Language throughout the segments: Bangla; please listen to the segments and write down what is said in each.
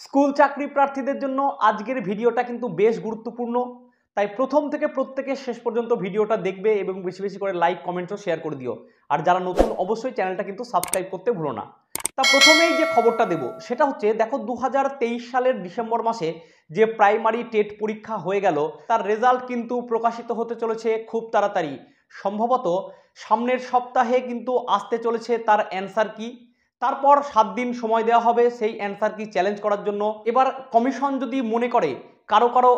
স্কুল চাকরি প্রার্থীদের জন্য আজকের ভিডিওটা কিন্তু বেশ গুরুত্বপূর্ণ। তাই প্রথম থেকে প্রত্যেকে শেষ পর্যন্ত ভিডিওটা দেখবে এবং বেশি বেশি করে লাইক কমেন্টও শেয়ার করে দিও। আর যারা নতুন অবশ্যই চ্যানেলটা কিন্তু সাবস্ক্রাইব করতে ভুলো না। তা প্রথমেই যে খবরটা দেব সেটা হচ্ছে, দেখো 2023 সালের ডিসেম্বর মাসে যে প্রাইমারি টেট পরীক্ষা হয়ে গেল তার রেজাল্ট কিন্তু প্রকাশিত হতে চলেছে খুব তাড়াতাড়ি। সম্ভবত সামনের সপ্তাহে কিন্তু আসতে চলেছে তার অ্যান্সার কি। তারপর 7 দিন সময় দেওয়া হবে সেই অ্যান্সার কি চ্যালেঞ্জ করার জন্য। এবার কমিশন যদি মনে করে কারো কারো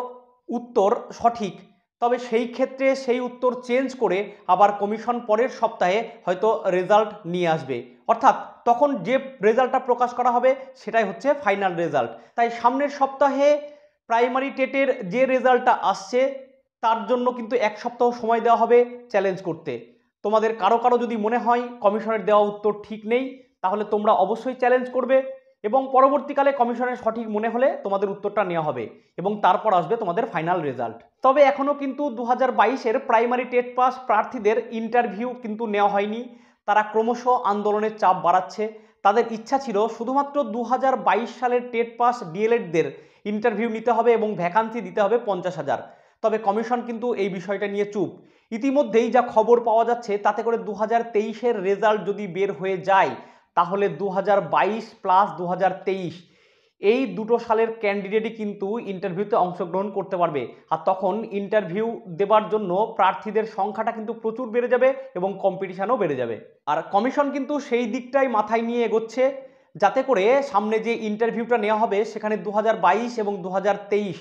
উত্তর সঠিক, তবে সেই ক্ষেত্রে সেই উত্তর চেঞ্জ করে আবার কমিশন পরের সপ্তাহে হয়তো রেজাল্ট নিয়ে আসবে। অর্থাৎ তখন যে রেজাল্টটা প্রকাশ করা হবে সেটাই হচ্ছে ফাইনাল রেজাল্ট। তাই সামনের সপ্তাহে প্রাইমারি টেটের যে রেজাল্টটা আসছে তার জন্য কিন্তু 1 সপ্তাহ সময় দেওয়া হবে চ্যালেঞ্জ করতে। তোমাদের কারো কারো যদি মনে হয় কমিশনের দেওয়া উত্তর ঠিক নেই, তাহলে তোমরা অবশ্যই চ্যালেঞ্জ করবে এবং পরবর্তীকালে কমিশনের সঠিক মনে হলে তোমাদের উত্তরটা নেওয়া হবে এবং তারপর আসবে তোমাদের ফাইনাল রেজাল্ট। তবে এখনও কিন্তু 2022-এর প্রাইমারি টেট পাস প্রার্থীদের ইন্টারভিউ কিন্তু নেওয়া হয়নি। তারা ক্রমশ আন্দোলনের চাপ বাড়াচ্ছে। তাদের ইচ্ছা ছিল শুধুমাত্র 2022 সালের টেট পাস ডিএলএডদের ইন্টারভিউ নিতে হবে এবং ভ্যাকান্সি দিতে হবে 50,000। তবে কমিশন কিন্তু এই বিষয়টা নিয়ে চুপ। ইতিমধ্যেই যা খবর পাওয়া যাচ্ছে তাতে করে 2023-এর রেজাল্ট যদি বের হয়ে যায় তাহলে 2022 প্লাস 2023 এই দুটো সালের ক্যান্ডিডেটই কিন্তু ইন্টারভিউতে অংশগ্রহণ করতে পারবে। আর তখন ইন্টারভিউ দেবার জন্য প্রার্থীদের সংখ্যাটা কিন্তু প্রচুর বেড়ে যাবে এবং কম্পিটিশনও বেড়ে যাবে। আর কমিশন কিন্তু সেই দিকটাই মাথায় নিয়ে এগোচ্ছে, যাতে করে সামনে যে ইন্টারভিউটা নেওয়া হবে সেখানে 2022 এবং 2023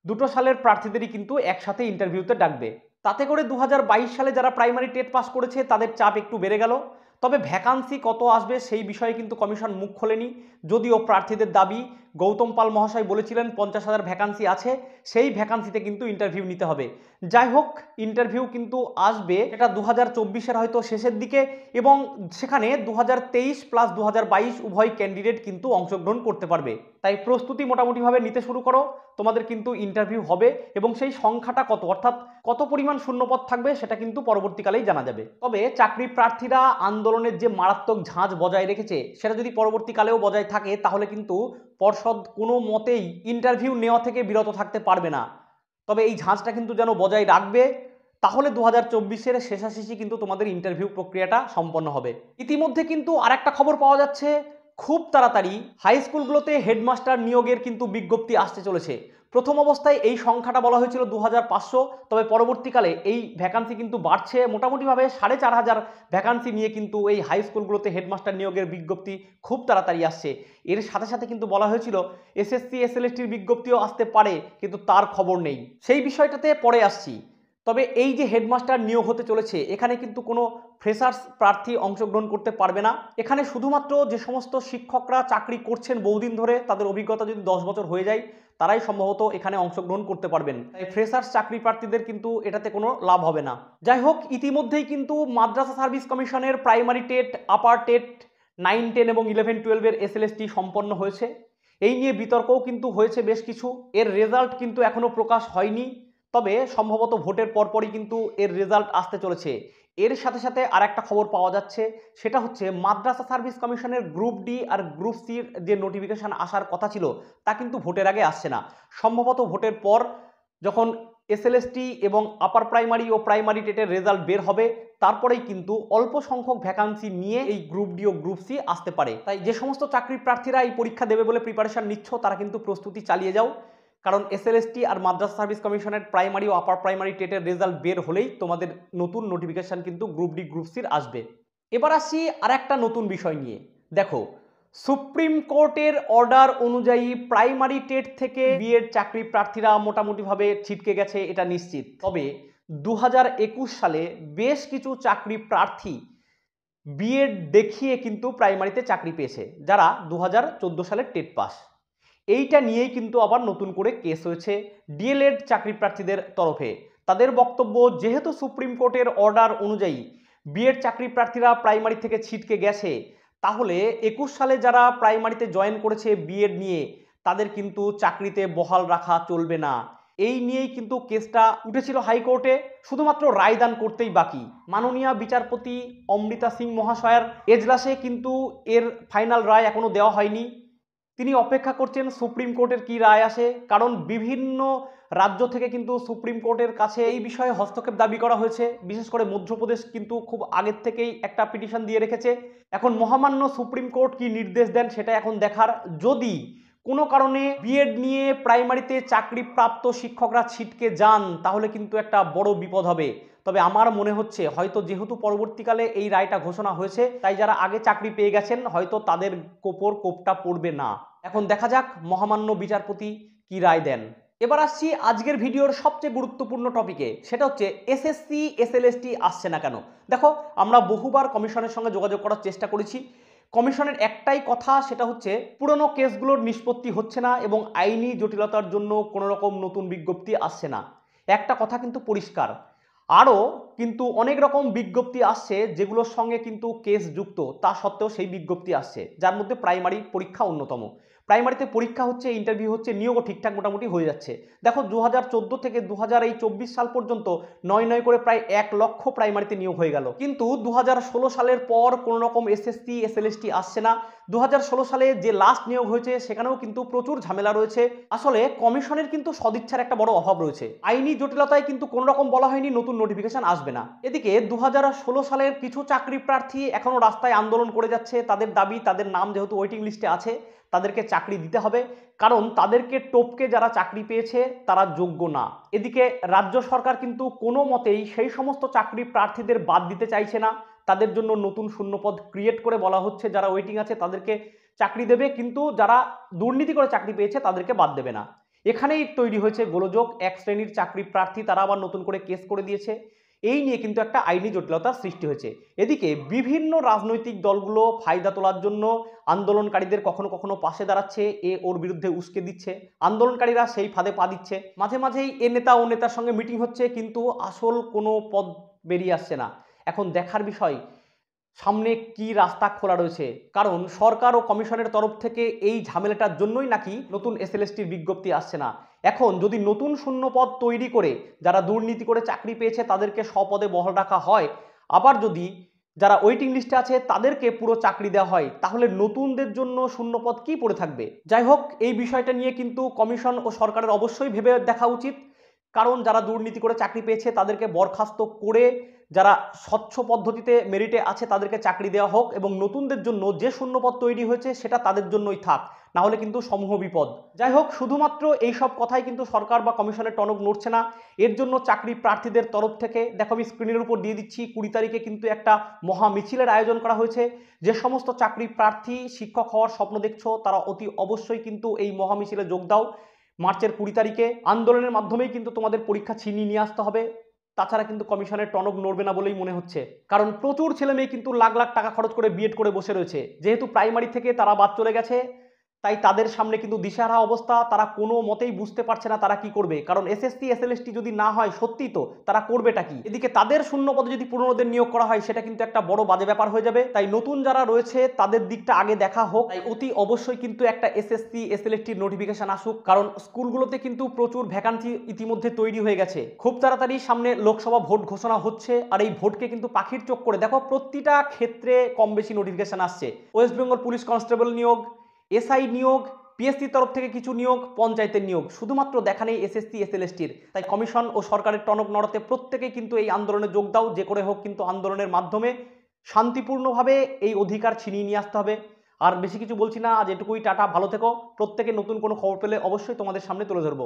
দুটো সালের প্রার্থীদেরই কিন্তু একসাথে ইন্টারভিউতে ডাকবে। তাতে করে 2022 সালে যারা প্রাইমারি টেট পাস করেছে তাদের চাপ একটু বেড়ে গেল। তবে ভ্যাকান্সি কত আসবে সেই বিষয়ে কিন্তু কমিশন মুখ খোলেনি। যদিও প্রার্থীদের দাবি, গৌতম পাল মহাশয় বলেছিলেন 50,000 ভ্যাকান্সি আছে, সেই ভ্যাকান্সিতে কিন্তু ইন্টারভিউ নিতে হবে। যাই হোক, ইন্টারভিউ কিন্তু আসবে, এটা 2024-এর হয়তো শেষের দিকে এবং সেখানে 2023 প্লাস 2022 উভয় ক্যান্ডিডেট কিন্তু অংশগ্রহণ করতে পারবে। তাই প্রস্তুতি মোটামুটিভাবে নিতে শুরু করো। তোমাদের কিন্তু ইন্টারভিউ হবে এবং সেই সংখ্যাটা কত, অর্থাৎ কত পরিমাণ শূন্যপদ থাকবে সেটা কিন্তু পরবর্তীকালেই জানা যাবে। তবে চাকরি প্রার্থীরা আন্দোলনের যে মারাত্মক ঝাঁজ বজায় রেখেছে সেটা যদি পরবর্তীকালেও বজায় থাকে তাহলে কিন্তু পর্ষদ কোনো মতেই ইন্টারভিউ নেওয়া থেকে বিরত থাকতে পারবে না। তবে এই ঝাঁজটা কিন্তু যেন বজায় রাখবে, তাহলে 2024-এর শেষাশেষি কিন্তু তোমাদের ইন্টারভিউ প্রক্রিয়াটা সম্পন্ন হবে। ইতিমধ্যে কিন্তু আরেকটা খবর পাওয়া যাচ্ছে, খুব তাড়াতাড়ি হাই স্কুলগুলোতে হেডমাস্টার নিয়োগের কিন্তু বিজ্ঞপ্তি আসতে চলেছে। প্রথম অবস্থায় এই সংখ্যাটা বলা হয়েছিল 2500, তবে পরবর্তীকালে এই ভ্যাকান্সি কিন্তু বাড়ছে। মোটামুটিভাবে 4500 ভ্যাকান্সি নিয়ে কিন্তু এই হাই স্কুলগুলোতে হেডমাস্টার নিয়োগের বিজ্ঞপ্তি খুব তাড়াতাড়ি আসছে। এর সাথে সাথে কিন্তু বলা হয়েছিল এসএসসি এসএলএসটির বিজ্ঞপ্তিও আসতে পারে, কিন্তু তার খবর নেই। সেই বিষয়টাতে পরে আসছি। তবে এই যে হেডমাস্টার নিয়োগ হতে চলেছে এখানে কিন্তু কোনো ফ্রেশার্স প্রার্থী অংশগ্রহণ করতে পারবে না। এখানে শুধুমাত্র যে সমস্ত শিক্ষকরা চাকরি করছেন বহুদিন ধরে, তাদের অভিজ্ঞতা যদি 10 বছর হয়ে যায়, তারাই সম্ভবত এখানে অংশগ্রহণ করতে পারবেন। তাই ফ্রেশার্স চাকরি প্রার্থীদের কিন্তু এটাতে কোনো লাভ হবে না। যাই হোক, ইতিমধ্যেই কিন্তু মাদ্রাসা সার্ভিস কমিশনের প্রাইমারি টেট, আপার টেট 9, 10 এবং 11, 12-এর এসএলএসটি সম্পন্ন হয়েছে। এই নিয়ে বিতর্কও কিন্তু হয়েছে বেশ কিছু। এর রেজাল্ট কিন্তু এখনো প্রকাশ হয়নি, তবে সম্ভবত ভোটের পরপরই কিন্তু এর রেজাল্ট আসতে চলেছে। এর সাথে সাথে আর একটা খবর পাওয়া যাচ্ছে, সেটা হচ্ছে মাদ্রাসা সার্ভিস কমিশনের গ্রুপ ডি আর গ্রুপ সির যে নোটিফিকেশান আসার কথা ছিল তা কিন্তু ভোটের আগে আসছে না। সম্ভবত ভোটের পর যখন এসএলএসটি এবং আপার প্রাইমারি ও প্রাইমারি টেটের রেজাল্ট বের হবে তারপরেই কিন্তু অল্প সংখ্যক ভ্যাকান্সি নিয়ে এই গ্রুপ ডি ও গ্রুপ সি আসতে পারে। তাই যে সমস্ত চাকরি প্রার্থীরা এই পরীক্ষা দেবে বলে প্রিপারেশন নিচ্ছ তারা কিন্তু প্রস্তুতি চালিয়ে যাও, কারণ এসএলএসটি আর মাদ্রাসা সার্ভিস কমিশনের প্রাইমারি ও আপার প্রাইমারি টেটের রেজাল্ট বের হলেই তোমাদের নতুন নোটিফিকেশান কিন্তু গ্রুপ ডি গ্রুপ সির আসবে। এবার আসি আর একটা নতুন বিষয় নিয়ে। দেখো, সুপ্রিম কোর্টের অর্ডার অনুযায়ী প্রাইমারি টেট থেকে বিএড চাকরি প্রার্থীরা মোটামুটিভাবে ছিটকে গেছে, এটা নিশ্চিত। তবে 2021 সালে বেশ কিছু চাকরি প্রার্থী বিএড দেখিয়ে কিন্তু প্রাইমারিতে চাকরি পেয়েছে, যারা 2014 সালের টেট পাস। এইটা নিয়েই কিন্তু আবার নতুন করে কেস হয়েছে ডিএলএড চাকরি প্রার্থীদের তরফে। তাদের বক্তব্য, যেহেতু সুপ্রিম কোর্টের অর্ডার অনুযায়ী বিএড চাকরি প্রার্থীরা প্রাইমারি থেকে ছিটকে গেছে, তাহলে 21 সালে যারা প্রাইমারিতে জয়েন করেছে বিএড নিয়ে তাদের কিন্তু চাকরিতে বহাল রাখা চলবে না। এই নিয়েই কিন্তু কেসটা উঠেছিল হাইকোর্টে, শুধুমাত্র রায়দান করতেই বাকি। মাননীয় বিচারপতি অমৃতা সিং মহাশয়ের এজলাসে কিন্তু এর ফাইনাল রায় এখনো দেওয়া হয়নি। তিনি অপেক্ষা করছেন সুপ্রিম কোর্টের কি রায় আসে, কারণ বিভিন্ন রাজ্য থেকে কিন্তু সুপ্রিম কোর্টের কাছে এই বিষয়ে হস্তক্ষেপ দাবি করা হয়েছে। বিশেষ করে মধ্যপ্রদেশ কিন্তু খুব আগের থেকেই একটা পিটিশন দিয়ে রেখেছে। এখন মহামান্য সুপ্রিম কোর্ট কি নির্দেশ দেন সেটা এখন দেখার। যদি কোনো কারণে বিএড নিয়ে প্রাইমারিতে চাকরিপ্রাপ্ত শিক্ষকরা ছিটকে যান তাহলে কিন্তু একটা বড় বিপদ হবে। তবে আমার মনে হচ্ছে হয়তো যেহেতু পরবর্তীকালে এই রায়টা ঘোষণা হয়েছে, তাই যারা আগে চাকরি পেয়ে গেছেন হয়তো তাদের কোপর কোপটা পড়বে না। এখন দেখা যাক মহামান্য বিচারপতি কি রায় দেন। এবার আসছি আজকের ভিডিওর সবচেয়ে গুরুত্বপূর্ণ টপিকে, সেটা হচ্ছে এসএসসি এসএলএসটি আসছে না কেন। দেখো, আমরা বহুবার কমিশনের সঙ্গে যোগাযোগ করার চেষ্টা করেছি। কমিশনের একটাই কথা, সেটা হচ্ছে পুরনো কেসগুলোর নিষ্পত্তি হচ্ছে না এবং আইনি জটিলতার জন্য কোনো রকম নতুন বিজ্ঞপ্তি আসছে না। একটা কথা কিন্তু পরিষ্কার, আরও কিন্তু অনেক রকম বিজ্ঞপ্তি আসছে যেগুলোর সঙ্গে কিন্তু কেস যুক্ত, তা সত্ত্বেও সেই বিজ্ঞপ্তি আসছে, যার মধ্যে প্রাইমারি পরীক্ষা অন্যতম। প্রাইমারিতে পরীক্ষা হচ্ছে, ইন্টারভিউ হচ্ছে, নিয়োগও ঠিকঠাক মোটামুটি হয়ে যাচ্ছে। দেখো 2014 থেকে 2024 সাল পর্যন্ত 9 করে প্রায় 1 লক্ষ প্রাইমারিতে নিয়োগ হয়ে গেল, কিন্তু 2016 সালের পর কোনো রকম এসএসসি এসএলএসটি আসছে না। 2016 সালে যে লাস্ট নিয়োগ হয়েছে সেখানেও কিন্তু প্রচুর ঝামেলা রয়েছে। আসলে কমিশনের কিন্তু সদিচ্ছার একটা বড় অভাব রয়েছে। আইনি জটিলতায় কিন্তু কোনো রকম বলা হয়নি নতুন নোটিফিকেশন আসবে না। এদিকে 2016 সালের কিছু চাকরি প্রার্থী এখনো রাস্তায় আন্দোলন করে যাচ্ছে। তাদের দাবি, তাদের নাম যেহেতু ওয়েটিং লিস্টে আছে, তাদেরকে চাকরি দিতে হবে, কারণ তাদেরকে টপকে যারা চাকরি পেয়েছে তারা যোগ্য না। এদিকে রাজ্য সরকার কিন্তু কোনো মতেই সেই সমস্ত চাকরি প্রার্থীদের বাদ দিতে চাইছে না। তাদের জন্য নতুন শূন্যপদ ক্রিয়েট করে বলা হচ্ছে যারা ওয়েটিং আছে তাদেরকে চাকরি দেবে, কিন্তু যারা দুর্নীতি করে চাকরি পেয়েছে তাদেরকে বাদ দেবে না। এখানেই তৈরি হয়েছে গোলযোগ। এক শ্রেণীর চাকরি প্রার্থী তারা আবার নতুন করে কেস করে দিয়েছে। এই নিয়ে কিন্তু একটা আইনি জটিলতার সৃষ্টি হয়েছে। এদিকে বিভিন্ন রাজনৈতিক দলগুলো ফায়দা তোলার জন্য আন্দোলনকারীদের কখনো কখনো পাশে দাঁড়াচ্ছে, ওর বিরুদ্ধে উস্কে দিচ্ছে, আন্দোলনকারীরা সেই ফাঁদে পা দিচ্ছে। মাঝে মাঝেই এ নেতা ও নেতার সঙ্গে মিটিং হচ্ছে, কিন্তু আসল কোনো পদ বেরিয়ে আসছে না। এখন দেখার বিষয় সামনে কি রাস্তা খোলা রয়েছে, কারণ সরকার ও কমিশনের তরফ থেকে এই ঝামেলাটার জন্যই নাকি নতুন এসএলএসটির বিজ্ঞপ্তি আসছে না। এখন যদি নতুন শূন্যপদ তৈরি করে যারা দুর্নীতি করে চাকরি পেয়েছে তাদেরকে স্বপদে বহাল রাখা হয়, আবার যদি যারা ওয়েটিং লিস্টে আছে তাদেরকে পুরো চাকরি দেওয়া হয়, তাহলে নতুনদের জন্য শূন্যপদ কি পড়ে থাকবে? যাই হোক, এই বিষয়টা নিয়ে কিন্তু কমিশন ও সরকারের অবশ্যই ভেবে দেখা উচিত, কারণ যারা দুর্নীতি করে চাকরি পেয়েছে তাদেরকে বরখাস্ত করে যারা স্বচ্ছ পদ্ধতিতে মেরিটে আছে তাদেরকে চাকরি দেওয়া হোক, এবং নতুনদের জন্য যে শূন্যপদ তৈরি হয়েছে সেটা তাদের জন্যই থাক, না হলে কিন্তু সমূহ বিপদ। যাই হোক, শুধুমাত্র এই সব কথাই কিন্তু সরকার বা কমিশনের টনক নড়ছে না। এর জন্য চাকরি প্রার্থীদের তরফ থেকে, দেখো আমি স্ক্রিনের উপর দিয়ে দিচ্ছি, 20 তারিখে কিন্তু একটা মহা মিছিলের আয়োজন করা হয়েছে। যে সমস্ত চাকরি প্রার্থী শিক্ষক হওয়ার স্বপ্ন দেখছো তারা অতি অবশ্যই কিন্তু এই মহা মিছিলে যোগ দাও। মার্চের 20 তারিখে আন্দোলনের মাধ্যমেই কিন্তু তোমাদের পরীক্ষা ছিনিয়ে নিয়ে আসতে হবে। তাছাড়া কিন্তু কমিশনের টনক নড়বে না বলেই মনে হচ্ছে, কারণ প্রচুর ছেলে মেয়ে কিন্তু লাখ লাখ টাকা খরচ করে বিএড করে বসে রয়েছে। যেহেতু প্রাইমারি থেকে তারা বাদ চলে গেছে, তাই তাদের সামনে কিন্তু দিশাহারা অবস্থা। তারা কোনো মতেই বুঝতে পারছে না তারা কি করবে, কারণ এসএসসি এসএলএসটি যদি না হয় সত্যি তো তারা করবেটা কি? এদিকে তাদের শূন্য পদে যদি পুরনোদের নিয়োগ করা হয় সেটা কিন্তু একটা বড় বাজে ব্যাপার হয়ে যাবে। তাই নতুন যারা রয়েছে তাদের দিকটা আগে দেখা হোক। তাই অতি অবশ্যই কিন্তু একটা এসএসসি এসএলএসটির নোটিফিকেশন আসুক, কারণ স্কুলগুলোতে কিন্তু প্রচুর ভ্যাকান্সি ইতিমধ্যে তৈরি হয়ে গেছে। খুব তাড়াতাড়ি সামনে লোকসভা ভোট ঘোষণা হচ্ছে, আর এই ভোটকে কিন্তু পাখির চোখ করে দেখো প্রতিটা ক্ষেত্রে কম বেশি নোটিফিকেশন আসছে। ওয়েস্ট বেঙ্গল পুলিশ কনস্টেবল নিয়োগ, এসআই নিয়োগ, পিএসসির তরফ থেকে কিছু নিয়োগ, পঞ্চায়েতের নিয়োগ, শুধুমাত্র দেখা নেই এসএসসি এসএলএসটির। তাই কমিশন ও সরকারের টনক নড়াতে প্রত্যেকেই কিন্তু এই আন্দোলনে যোগ দাও। যে করে হোক কিন্তু আন্দোলনের মাধ্যমে শান্তিপূর্ণভাবে এই অধিকার ছিনিয়ে নিয়ে আসতে হবে। আর বেশি কিছু বলছি না, আজ এটুকুই। টাটা, ভালো থেকো। প্রত্যেকে নতুন কোনো খবর পেলে অবশ্যই তোমাদের সামনে তুলে ধরবো।